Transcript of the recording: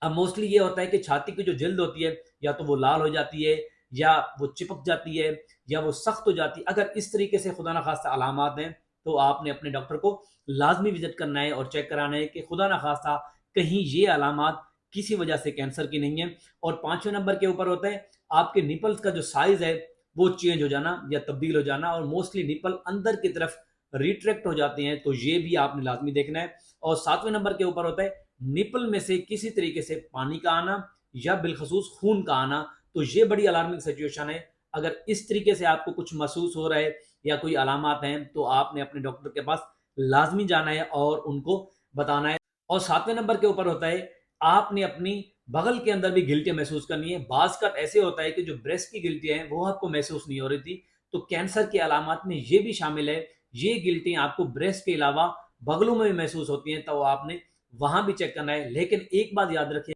अब मोस्टली ये होता है कि छाती की जो जल्द होती है या तो वो लाल हो जाती है, या वो चिपक जाती है, या वो सख्त हो जाती है। अगर इस तरीके से खुदा ना खास्ता अलामात हैं, तो आपने अपने डॉक्टर को लाजमी विजिट करना है और चेक कराना है कि खुदा ना खास्ता कहीं ये अलामात किसी वजह से कैंसर की नहीं है। और पांचवें नंबर के ऊपर होता है आपके निपल्स का जो साइज है वो चेंज हो जाना या तब्दील हो जाना, और मोस्टली निपल अंदर की तरफ रिट्रैक्ट हो जाते हैं, तो ये भी आपने लाजमी देखना है। और सातवें नंबर के ऊपर होता है निपल में से किसी तरीके से पानी का आना या बिलखसूस खून का आना, तो ये बड़ी अलार्मिंग सिचुएशन है। अगर इस तरीके से आपको कुछ महसूस हो रहा है या कोई अलामात हैं, तो आपने अपने डॉक्टर के पास लाजमी जाना है और उनको बताना है। और सातवें नंबर के ऊपर होता है आपने अपनी बगल के अंदर भी गिल्टियां महसूस करनी है। बाज का ऐसे होता है कि जो ब्रेस्ट की गिल्टियां हैं वो आपको महसूस नहीं हो रही थी, तो कैंसर की अलामत में ये भी शामिल है। ये गिल्टियां आपको ब्रेस्ट के अलावा बगलों में भी महसूस होती हैं, तो आपने वहां भी चेक करना है। लेकिन एक बात याद रखिए,